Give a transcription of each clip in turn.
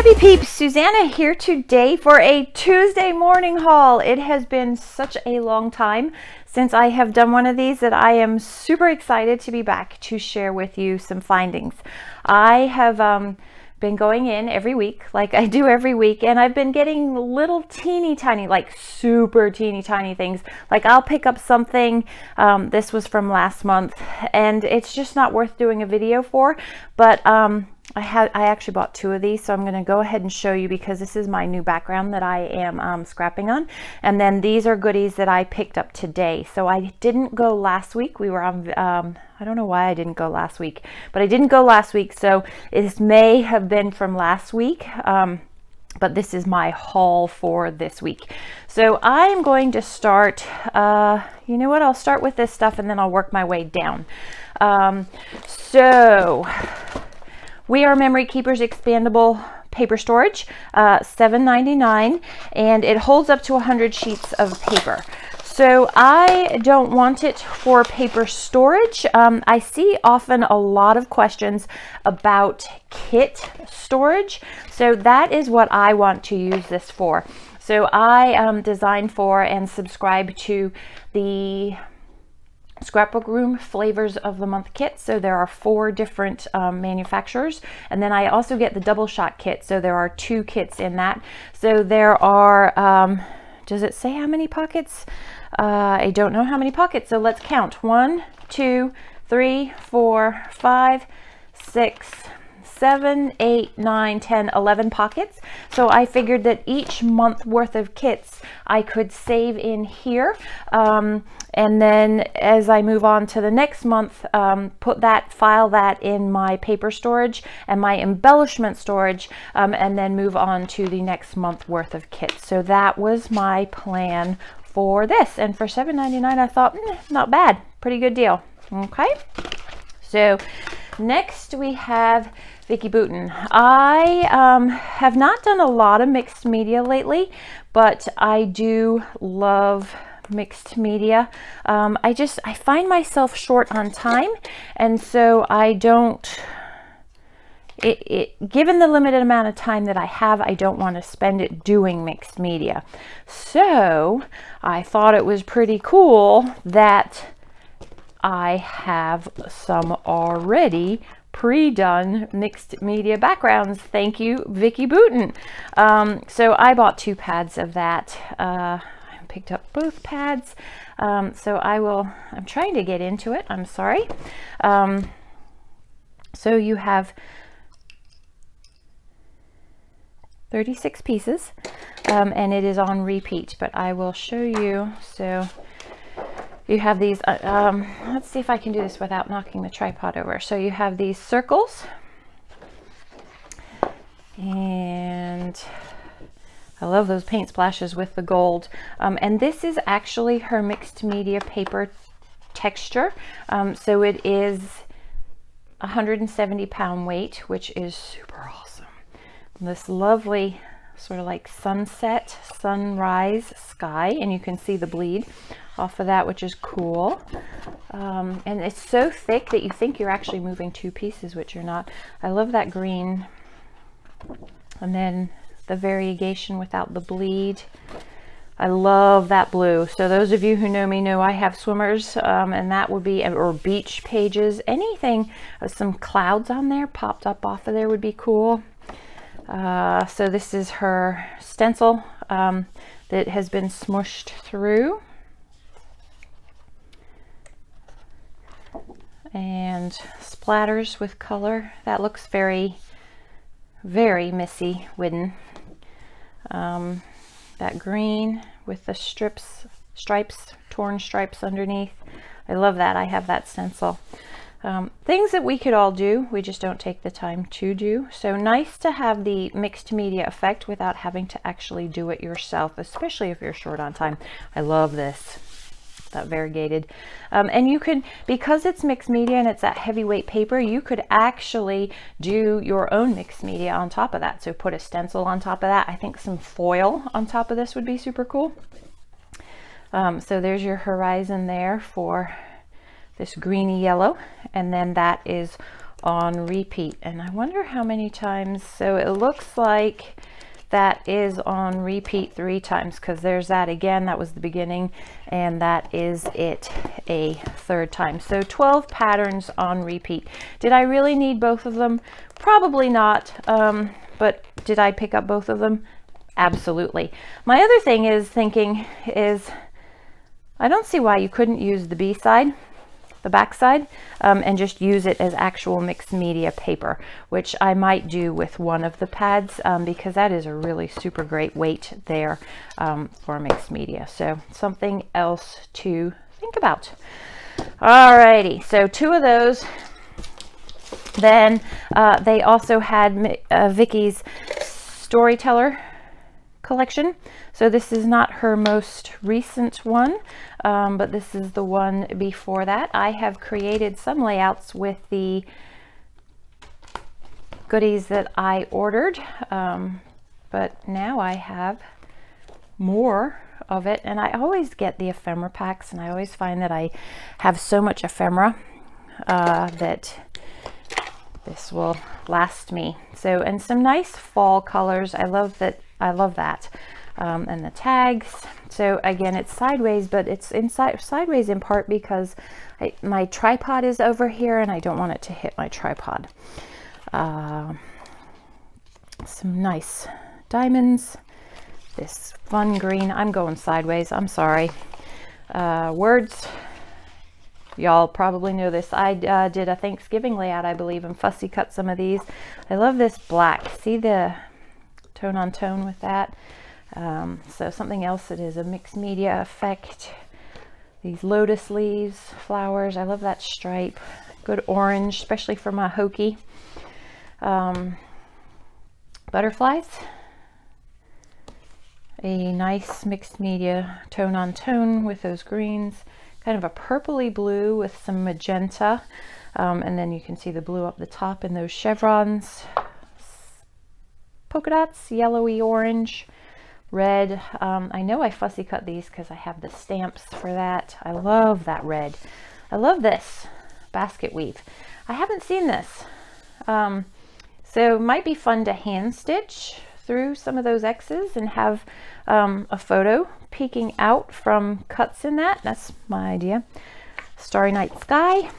Happy peeps, Suzanna here today for a Tuesday morning haul. It has been such a long time since I have done one of these that I am super excited to be back to share with you some findings. I have been going in every week like I do every week, and I've been getting little teeny tiny, like super teeny tiny things. Like I'll pick up something, this was from last month, and it's just not worth doing a video for, but I actually bought two of these, so I'm going to go ahead and show you because this is my new background that I am scrapping on. And then these are goodies that I picked up today. So I didn't go last week. We were on, I don't know why I didn't go last week, but I didn't go last week. So this may have been from last week, but this is my haul for this week. So I'm going to start, you know what, I'll start with this stuff and then I'll work my way down. So We Are Memory Keepers Expandable Paper Storage, $7.99, and it holds up to 100 sheets of paper. So I don't want it for paper storage. I see often a lot of questions about kit storage. So that is what I want to use this for. So I designed for and subscribe to the Scrapbook Room Flavors of the Month kit. So there are 4 different manufacturers, and then I also get the double shot kit. So there are 2 kits in that. So there are, does it say how many pockets? I don't know how many pockets. So let's count. 1, 2, 3, 4, 5, 6, 7, 8, 9, 10, 11 pockets. So I figured that each month worth of kits I could save in here. And then as I move on to the next month, file that in my paper storage and my embellishment storage, and then move on to the next month worth of kits. So that was my plan for this. And for $7.99, I thought, not bad, pretty good deal. Okay. So next we have Vicki Boutin. I have not done a lot of mixed media lately, but I do love mixed media. I find myself short on time, and so I don't, given the limited amount of time that I have, I don't want to spend it doing mixed media. So I thought it was pretty cool that I have some already pre-done mixed media backgrounds. Thank you, Vicki Boutin. So I bought 2 pads of that. I picked up both pads. So I'm trying to get into it. I'm sorry. So you have 36 pieces, and it is on repeat, but I will show you. So you have these, let's see if I can do this without knocking the tripod over. So you have these circles, and I love those paint splashes with the gold. And this is actually her mixed media paper texture. So it is 170 pound weight, which is super awesome. This lovely sort of like sunset, sunrise sky, and you can see the bleed off of that, which is cool. And it's so thick that you think you're actually moving 2 pieces, which you're not. I love that green, and then the variegation without the bleed. I love that blue. So those of you who know me know I have swimmers, and that would be, or beach pages, anything, some clouds on there popped up off of there would be cool. So this is her stencil that has been smushed through, and splatters with color. That looks very, very Missy Whidden. That green with the stripes, torn stripes underneath. I love that. I have that stencil. Things that we could all do, we just don't take the time to do. So nice to have the mixed media effect without having to actually do it yourself, especially if you're short on time. I love this, that variegated. And you could, because it's mixed media and it's that heavyweight paper, you could actually do your own mixed media on top of that. So put a stencil on top of that. I think some foil on top of this would be super cool. So there's your horizon there for this greeny yellow, and then that is on repeat, and I wonder how many times. So it looks like that is on repeat 3 times, because there's that again, that was the beginning, and that is it a 3rd time. So 12 patterns on repeat. Did I really need both of them? Probably not, but did I pick up both of them? Absolutely. My other thing is thinking is, I don't see why you couldn't use the B side, the back side, and just use it as actual mixed media paper, which I might do with one of the pads, because that is a really super great weight there for mixed media. So something else to think about. Alrighty, so 2 of those. Then they also had Vicki's Storyteller collection. So this is not her most recent one, but this is the one before that. I have created some layouts with the goodies that I ordered, but now I have more of it, and I always get the ephemera packs, and I always find that I have so much ephemera that this will last me. So, and some nice fall colors. I love that. And the tags. So again, it's sideways, but it's sideways in part because my tripod is over here and I don't want it to hit my tripod. Some nice diamonds. This fun green. I'm going sideways. I'm sorry. Words. Y'all probably know this. I did a Thanksgiving layout, I believe, and fussy cut some of these. I love this black. See the tone on tone with that. So something else that is a mixed media effect. These lotus leaves, flowers. I love that stripe. Good orange, especially for my hokey. Butterflies. A nice mixed media tone on tone with those greens. Kind of a purpley blue with some magenta. And then you can see the blue up the top in those chevrons. Polka dots, yellowy orange, red. I know I fussy cut these because I have the stamps for that. I love that red. I love this basket weave. I haven't seen this. So it might be fun to hand stitch through some of those X's and have a photo peeking out from cuts in that. That's my idea. Starry Night Sky.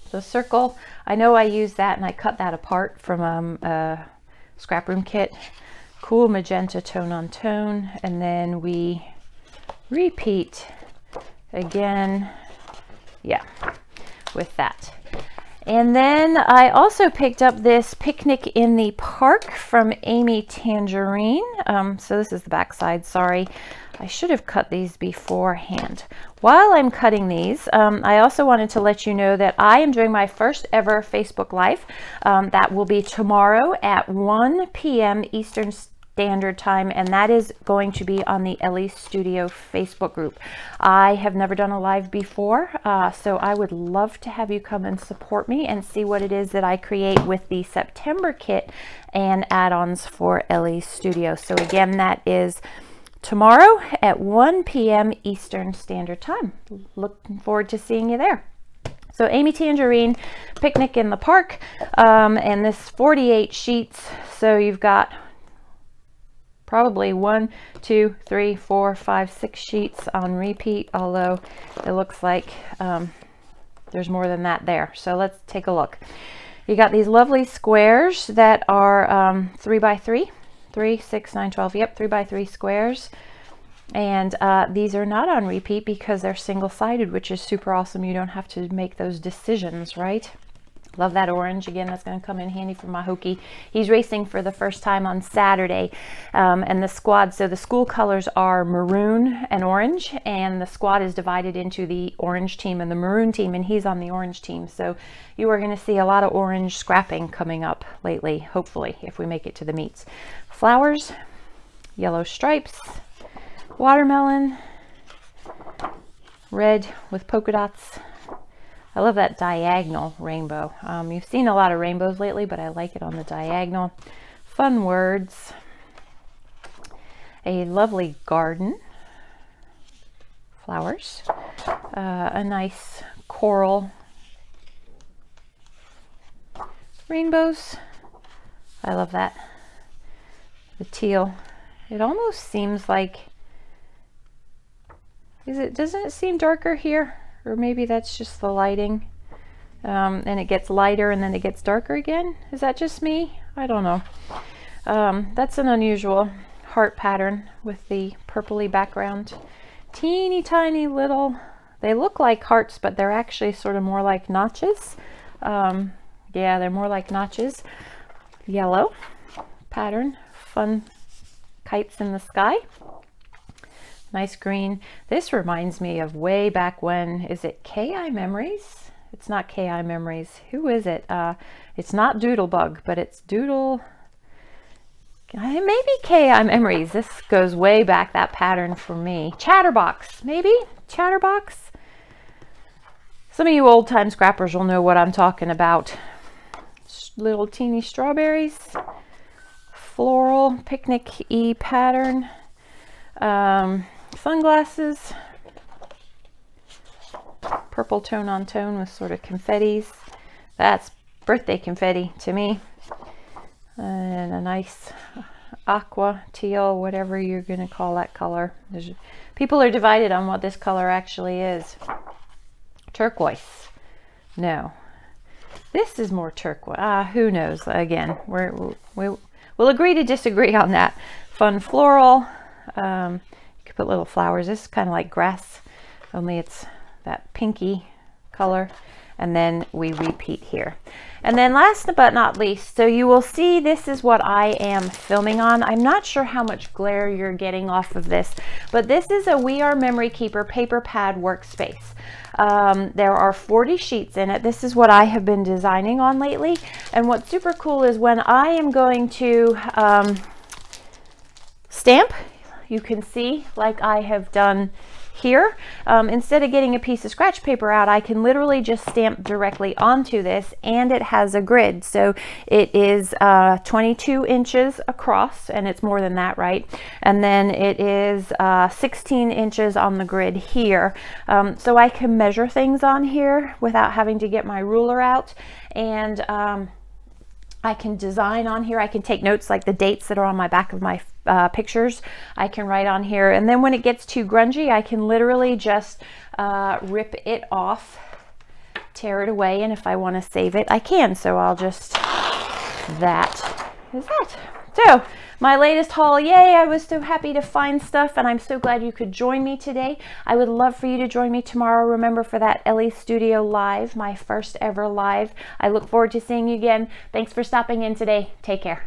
The circle. I know I used that and I cut that apart from scrap room kit. Cool magenta tone on tone, and then we repeat again, yeah, with that. And then I also picked up this Picnic in the Park from Amy Tangerine. So this is the back side, sorry. I should have cut these beforehand. While I'm cutting these, I also wanted to let you know that I am doing my first ever Facebook Live. That will be tomorrow at 1 p.m. Eastern Standard Time, and that is going to be on the Ellie Studio Facebook group. I have never done a live before, so I would love to have you come and support me and see what it is that I create with the September kit and add-ons for Ellie Studio. So again, that is tomorrow at 1 p.m. Eastern Standard Time. Looking forward to seeing you there. So Amy Tangerine, Picnic in the Park, and this 48 sheets. So you've got probably 1, 2, 3, 4, 5, 6 sheets on repeat, although it looks like there's more than that there. So let's take a look. You got these lovely squares that are 3 by 3, 3, 6, 9, 12, yep, 3 by 3 squares. And these are not on repeat because they're single-sided, which is super awesome. You don't have to make those decisions, right? Love that orange. Again, that's going to come in handy for my hokey. He's racing for the first time on Saturday. And the squad, so the school colors are maroon and orange, and the squad is divided into the orange team and the maroon team, and he's on the orange team. So you are going to see a lot of orange scrapping coming up lately, hopefully, if we make it to the meets. Flowers, yellow stripes, watermelon, red with polka dots. I love that diagonal rainbow. You've seen a lot of rainbows lately, but I like it on the diagonal. Fun words. A lovely garden. Flowers. A nice coral rainbows. I love that. The teal. It almost seems like, doesn't it seem darker here? Or maybe that's just the lighting. And it gets lighter and then it gets darker again. Is that just me? I don't know. That's an unusual heart pattern with the purpley background. Teeny tiny little, they look like hearts, but they're actually sort of more like notches. Yeah, they're more like notches. Yellow pattern, fun kites in the sky. Nice green. This reminds me of way back when, is it KI Memories? It's not KI Memories. Who is it? It's not Doodlebug, but it's maybe KI Memories. This goes way back, that pattern for me. Chatterbox, maybe? Chatterbox? Some of you old time scrappers will know what I'm talking about. Little teeny strawberries. Floral, picnic-y pattern. Sunglasses. Purple tone on tone with sort of confettis. That's birthday confetti to me. And a nice aqua, teal, whatever you're going to call that color. People are divided on what this color actually is. Turquoise. No. This is more turquoise. Who knows? Again, we'll agree to disagree on that. Fun floral. You could put little flowers. This is kind of like grass, only it's that pinky color. And then we repeat here. And then last but not least, so you will see this is what I am filming on. I'm not sure how much glare you're getting off of this, but this is a We Are Memory Keeper Paper Pad Workspace. There are 40 sheets in it. This is what I have been designing on lately. And what's super cool is when I am going to stamp, you can see like I have done here, instead of getting a piece of scratch paper out, I can literally just stamp directly onto this, and it has a grid. So it is 22 inches across, and it's more than that, right? And then it is 16 inches on the grid here. So I can measure things on here without having to get my ruler out, and I can design on here. I can take notes like the dates that are on my back of my pictures. I can write on here. And then when it gets too grungy, I can literally just rip it off, tear it away. And if I want to save it, I can. So I'll just, that is that. So my latest haul, yay, I was so happy to find stuff, and I'm so glad you could join me today. I would love for you to join me tomorrow. Remember, for that Ellie Studio Live, my first ever live. I look forward to seeing you again. Thanks for stopping in today. Take care.